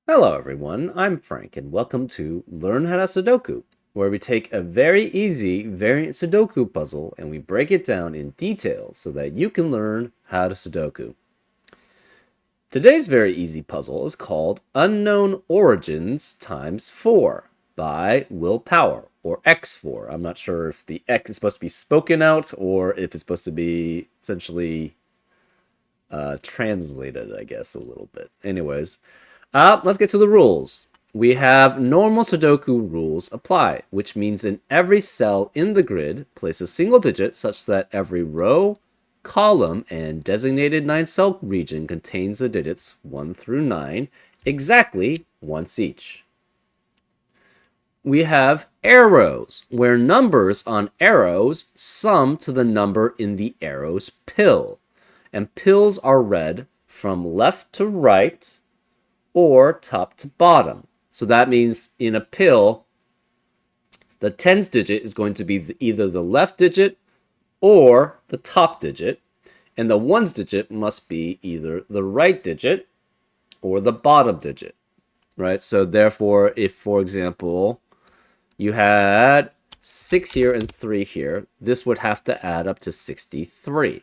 Hello everyone, I'm Frank and welcome to Learn How to Sudoku, where we take a very easy variant Sudoku puzzle and we break it down in detail so that you can learn how to Sudoku. Today's very easy puzzle is called Unknown Origins times 4 by Will Power, or X4. I'm not sure if the X is supposed to be spoken out or if it's supposed to be essentially translated, I guess, a little bit. Anyways, let's get to the rules. We have normal Sudoku rules apply, which means in every cell in the grid, place a single digit such that every row, column, and designated 9-cell region contains the digits 1 through 9 exactly once each. We have arrows, where numbers on arrows sum to the number in the arrow's pill. And pills are read from left to right or top to bottom. So that means in a pill, the tens digit is going to be either the left digit or the top digit, and the ones digit must be either the right digit or the bottom digit, right? So therefore, if, for example, you had 6 here and 3 here, this would have to add up to 63.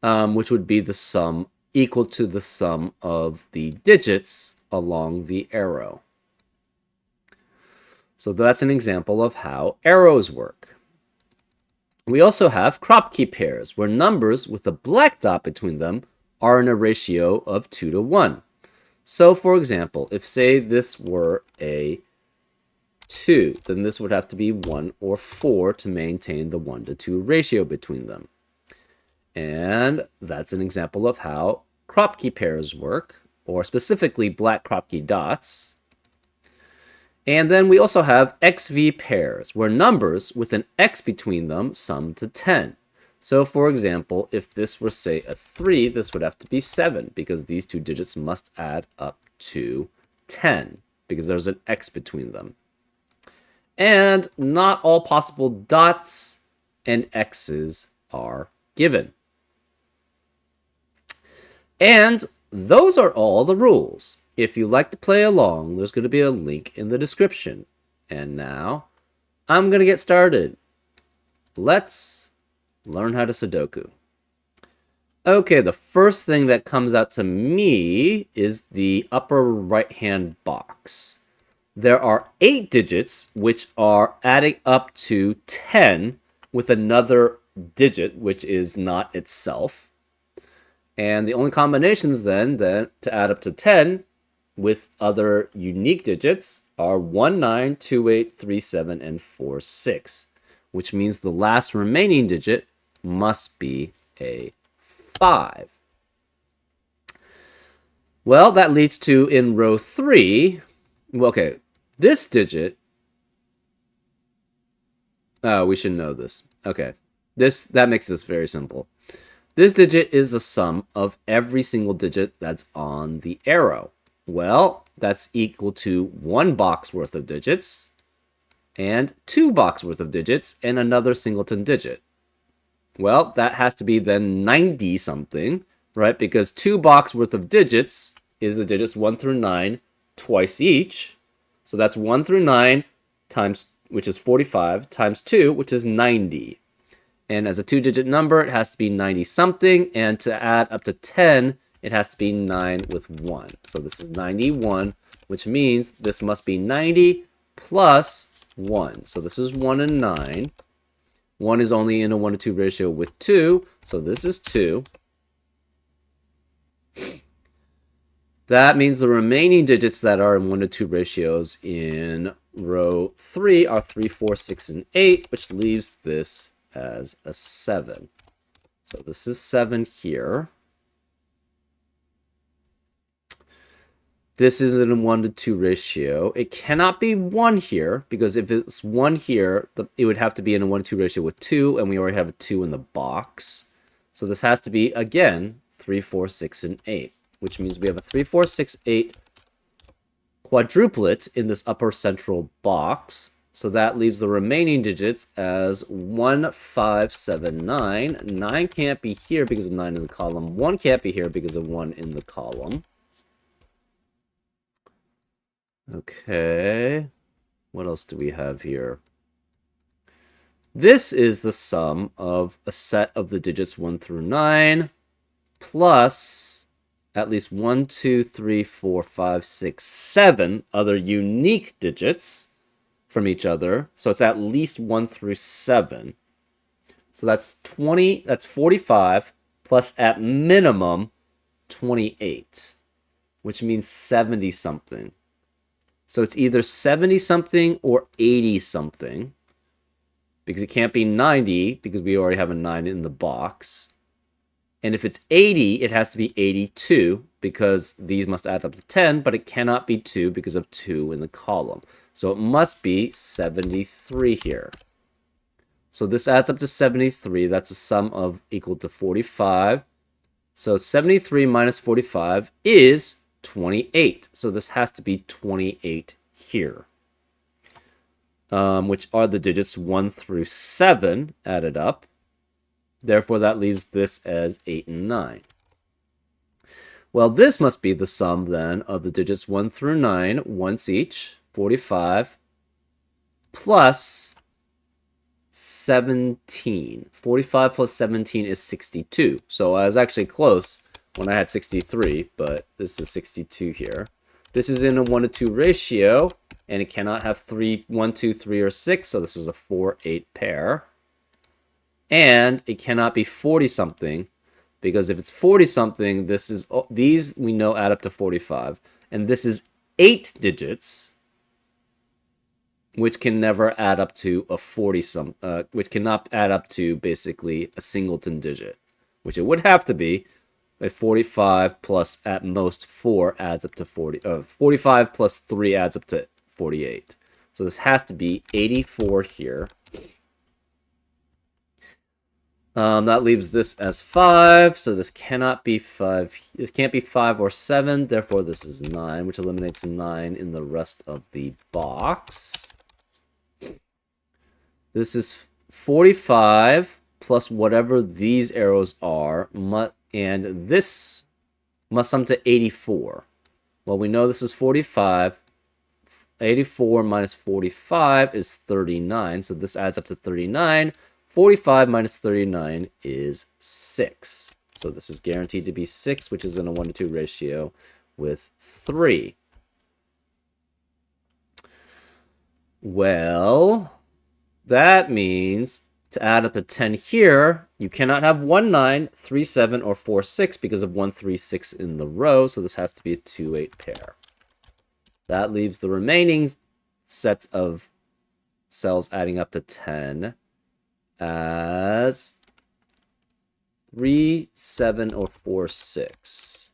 Which would be the sum equal to the sum of the digits along the arrow. So that's an example of how arrows work. We also have crop key pairs, where numbers with a black dot between them are in a ratio of 2 to 1. So for example, if say this were a 2, then this would have to be 1 or 4 to maintain the 1 to 2 ratio between them. And that's an example of how crop key pairs work, or specifically black crop key dots. And then we also have XV pairs, where numbers with an X between them sum to 10. So for example, if this were, say, a 3, this would have to be 7, because these two digits must add up to 10, because there's an X between them. And not all possible dots and X's are given. And those are all the rules. If you like to play along, there's going to be a link in the description. And now, I'm going to get started. Let's learn how to Sudoku. Okay, the first thing that comes out to me is the upper right-hand box. There are 8 digits, which are adding up to 10 with another digit, which is not itself. And the only combinations then to add up to 10 with other unique digits are 1, 9, 2, 8, 3, 7, and 4, 6, which means the last remaining digit must be a 5. Well, that leads to in row 3, well, okay, this digit, we should know this. Okay, that makes this very simple. This digit is the sum of every single digit that's on the arrow. Well, that's equal to 1 box worth of digits and 2 box worth of digits and another singleton digit. Well, that has to be then 90 something, right? Because 2 box worth of digits is the digits 1 through 9 twice each. So that's 1 through 9 times, which is 45, times 2, which is 90. And as a 2-digit number, it has to be 90-something. And to add up to 10, it has to be 9 with 1. So this is 91, which means this must be 90 plus 1. So this is 1 and 9. 1 is only in a 1 to 2 ratio with 2. So this is 2. That means the remaining digits that are in 1 to 2 ratios in row 3 are 3, 4, 6, and 8, which leaves this as a 7. So this is 7 here. This is in a 1 to 2 ratio. It cannot be 1 here, because if it's 1 here, it would have to be in a 1 to 2 ratio with 2, and we already have a 2 in the box. So this has to be, again, 3, 4, 6, and 8, which means we have a 3, 4, 6, 8 quadruplet in this upper central box. So that leaves the remaining digits as 1579. 9 can't be here because of 9 in the column. 1 can't be here because of 1 in the column. Okay. What else do we have here? This is the sum of a set of the digits 1 through 9 plus at least 1, 2, 3, 4, 5, 6, 7 other unique digits from each other. So it's at least 1 through 7. So that's 20, that's 45 plus at minimum 28, which means 70 something. So it's either 70 something or 80 something, because it can't be 90 because we already have a 9 in the box. And if it's 80, it has to be 82 because these must add up to 10, but it cannot be 2 because of 2 in the column. So it must be 73 here. So this adds up to 73. That's a sum of equal to 45. So 73 minus 45 is 28. So this has to be 28 here, which are the digits 1 through 7 added up. Therefore, that leaves this as 8 and 9. Well, this must be the sum, then, of the digits 1 through 9, once each, 45, plus 17. 45 plus 17 is 62. So I was actually close when I had 63, but this is 62 here. This is in a 1 to 2 ratio, and it cannot have 1, 2, 3, or 6, so this is a 4, 8 pair. And it cannot be 40-something, because if it's 40-something, this is these we know add up to 45, and this is 8 digits, which can never add up to a 40-some, which cannot add up to basically a singleton digit, which it would have to be. A 45 plus at most 4 adds up to 40. 45 plus 3 adds up to 48. So this has to be 84 here. That leaves this as 5, so this cannot be 5. This can't be 5 or 7, therefore this is 9, which eliminates 9 in the rest of the box. This is 45 plus whatever these arrows are, and this must sum to 84. Well, we know this is 45. 84 minus 45 is 39, so this adds up to 39. 45 minus 39 is 6. So this is guaranteed to be 6, which is in a 1 to 2 ratio with 3. Well, that means to add up a 10 here, you cannot have 1, 9, 3, 7, or 4, 6 because of 1, 3, 6 in the row, so this has to be a 2, 8 pair. That leaves the remaining sets of cells adding up to 10 as 3, 7, or 4, 6.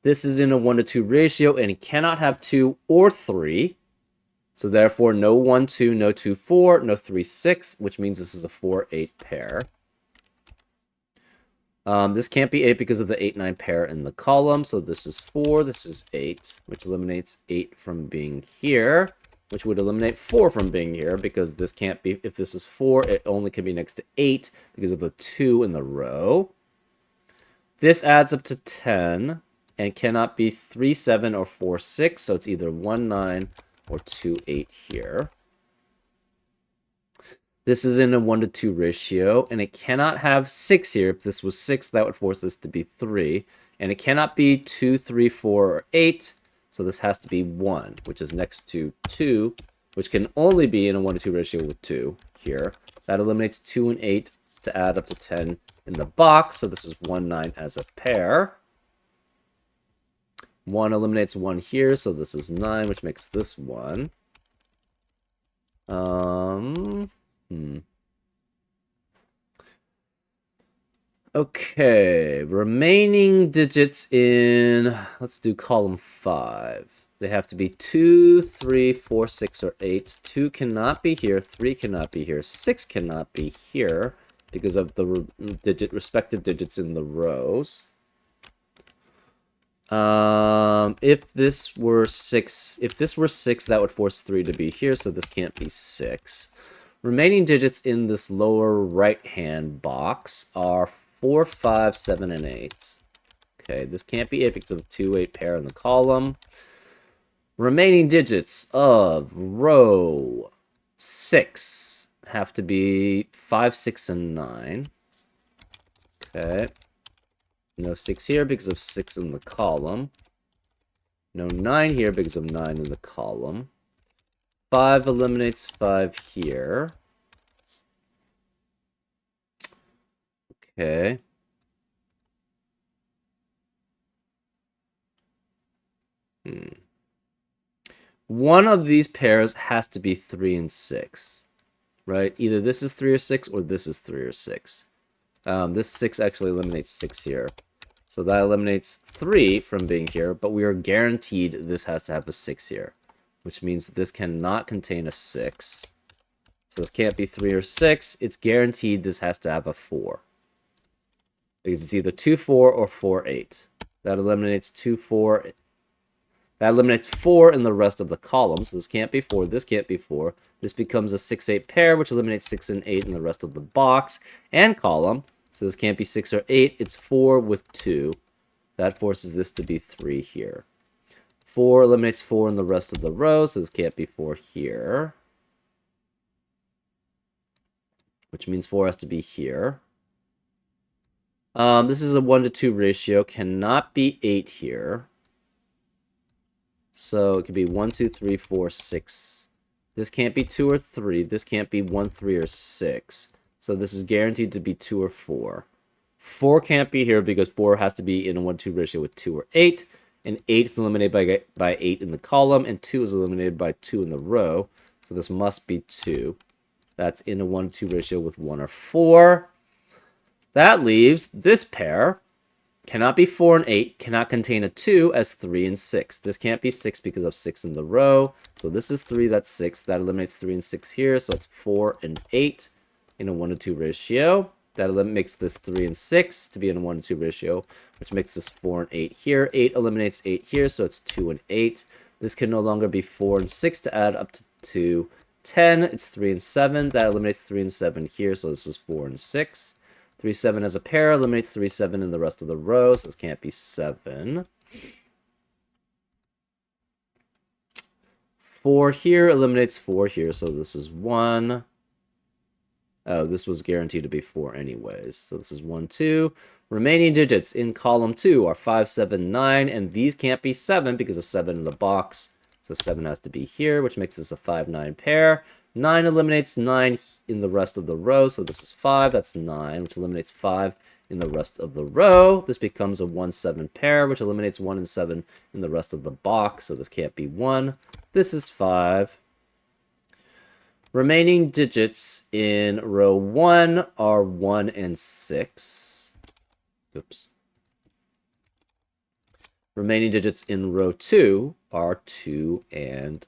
This is in a 1 to 2 ratio, and it cannot have 2 or 3. So therefore, no 1, 2, no 2, 4, no 3, 6, which means this is a 4, 8 pair. This can't be 8 because of the 8, 9 pair in the column. So this is 4, this is 8, which eliminates 8 from being here, which would eliminate 4 from being here, because this can't be, if this is 4, it only can be next to 8 because of the 2 in the row. This adds up to 10 and cannot be 3, 7, or 4, 6, so it's either 1, 9, or 2, 8 here. This is in a 1 to 2 ratio, and it cannot have 6 here. If this was 6, that would force this to be 3. And it cannot be 2, 3, 4, or 8, so this has to be 1, which is next to 2, which can only be in a 1 to 2 ratio with 2 here. That eliminates 2 and 8 to add up to 10 in the box, so this is 1, 9 as a pair. 1 eliminates 1 here, so this is 9, which makes this 1. Okay, remaining digits in, let's do column 5. They have to be 2, 3, 4, 6, or 8. 2 cannot be here, 3 cannot be here, 6 cannot be here because of the respective digits in the rows. If this were 6, that would force 3 to be here, so this can't be 6. Remaining digits in this lower right-hand box are 4, 5, 7, and 8. Okay, this can't be 8 because of the 2, 8 pair in the column. Remaining digits of row 6 have to be 5, 6, and 9. Okay. No 6 here because of 6 in the column. No 9 here because of 9 in the column. 5 eliminates 5 here. Okay. One of these pairs has to be 3 and 6, right? Either this is 3 or 6 or this is 3 or 6. This 6 actually eliminates 6 here. So that eliminates 3 from being here, but we are guaranteed this has to have a 6 here, which means this cannot contain a 6. So this can't be 3 or 6. It's guaranteed this has to have a 4. Because it's either 2, 4 or 4, 8. That eliminates 2, 4. That eliminates 4 in the rest of the column. So this can't be 4. This can't be 4. This becomes a 6, 8 pair, which eliminates 6 and 8 in the rest of the box and column. So this can't be 6 or 8. It's 4 with 2. That forces this to be 3 here. 4 eliminates 4 in the rest of the row, so this can't be 4 here. Which means 4 has to be here. This is a 1 to 2 ratio. Cannot be 8 here. So it could be 1, 2, 3, 4, 6. This can't be 2 or 3. This can't be 1, 3, or 6. So this is guaranteed to be 2 or 4. 4 can't be here because 4 has to be in a 1 to 2 ratio with 2 or 8. And 8 is eliminated by 8 in the column, and 2 is eliminated by 2 in the row. So this must be 2. That's in a 1 to 2 ratio with 1 or 4. That leaves this pair. Cannot be 4 and 8. Cannot contain a 2 as 3 and 6. This can't be 6 because of 6 in the row. So this is 3, that's 6. That eliminates 3 and 6 here. So it's 4 and 8 in a 1 to 2 ratio. That makes this 3 and 6 to be in a 1 to 2 ratio, which makes this 4 and 8 here. 8 eliminates 8 here, so it's 2 and 8. This can no longer be 4 and 6 to add up to 10. It's 3 and 7. That eliminates 3 and 7 here, so this is 4 and 6. 3, 7 as a pair eliminates 3, 7 in the rest of the row, so this can't be 7. 4 here eliminates 4 here, so this is 1. Oh, this was guaranteed to be 4 anyways. So this is 1, 2. Remaining digits in column 2 are 5, 7, 9, and these can't be 7 because of 7 in the box. So 7 has to be here, which makes this a 5, 9 pair. 9 eliminates 9 in the rest of the row, so this is 5. That's 9, which eliminates 5 in the rest of the row. This becomes a 1, 7 pair, which eliminates 1 and 7 in the rest of the box, so this can't be 1. This is 5. Remaining digits in row 1 are 1 and 6. Oops. Remaining digits in row 2 are 2 and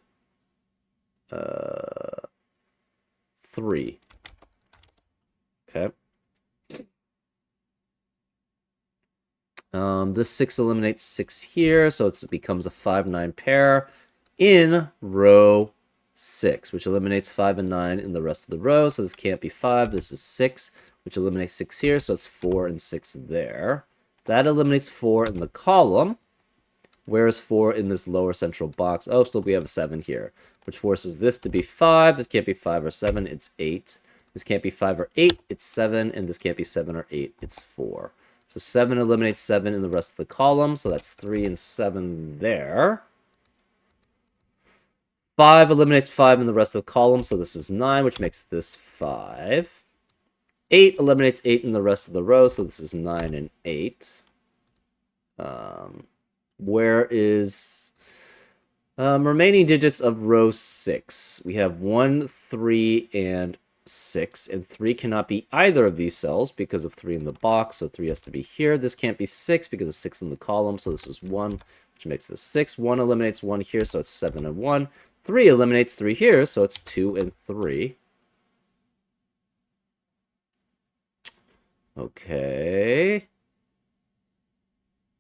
3. Okay. This 6 eliminates 6 here, so it becomes a 5, 9 pair in row 6, which eliminates 5 and 9 in the rest of the row. So this can't be 5. This is 6, which eliminates 6 here. So it's 4 and 6 there. That eliminates 4 in the column. Where is 4 in this lower central box? Oh, still we have a 7 here, which forces this to be 5. This can't be 5 or 7. It's 8. This can't be 5 or 8. It's 7. And this can't be 7 or 8. It's 4. So 7 eliminates 7 in the rest of the column. So that's 3 and 7 there. 5 eliminates 5 in the rest of the column, so this is 9, which makes this 5. 8 eliminates 8 in the rest of the row, so this is 9 and 8. Where is remaining digits of row 6? We have 1, 3, and 6, and 3 cannot be either of these cells because of 3 in the box, so 3 has to be here. This can't be 6 because of 6 in the column, so this is 1, which makes this 6. 1 eliminates 1 here, so it's 7 and 1. 3 eliminates 3 here, so it's 2 and 3. Okay.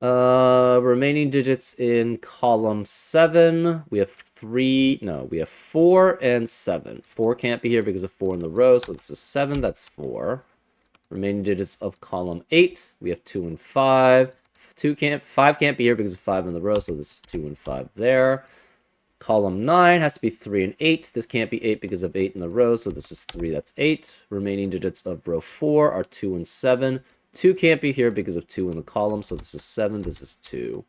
Remaining digits in column 7. We have 3. No, we have 4 and 7. 4 can't be here because of 4 in the row, so this is 7. That's 4. Remaining digits of column 8. We have 2 and 5. 5 can't be here because of 5 in the row, so this is 2 and 5 there. Column 9 has to be 3 and 8. This can't be 8 because of 8 in the row, so this is 3, that's 8. Remaining digits of row 4 are 2 and 7. 2 can't be here because of 2 in the column, so this is 7, this is 2.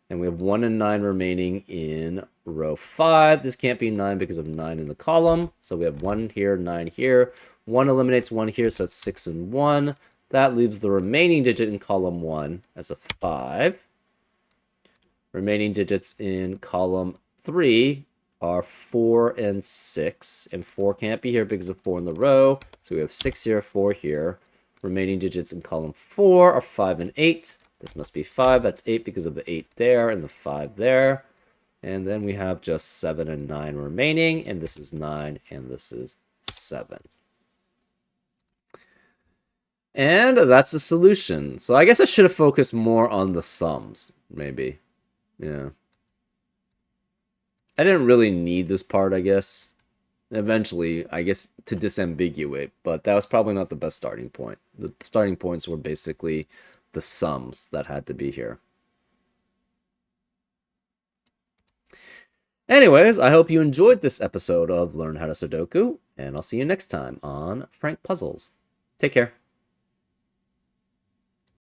And we have 1 and 9 remaining in row 5. This can't be 9 because of 9 in the column, so we have 1 here, 9 here. 1 eliminates 1 here, so it's 6 and 1. That leaves the remaining digit in column 1 as a 5. Remaining digits in column 3 are 4 and 6, and 4 can't be here because of 4 in the row, so we have 6 here, 4 here. Remaining digits in column 4 are 5 and 8. This must be 5, that's 8 because of the 8 there and the 5 there. And then we have just 7 and 9 remaining, and this is 9 and this is 7. And that's the solution. So I guess I should have focused more on the sums, maybe. Yeah. I didn't really need this part, I guess. Eventually, I guess, to disambiguate, but that was probably not the best starting point. The starting points were basically the sums that had to be here. Anyways, I hope you enjoyed this episode of Learn How to Sudoku, and I'll see you next time on Frank Puzzles. Take care.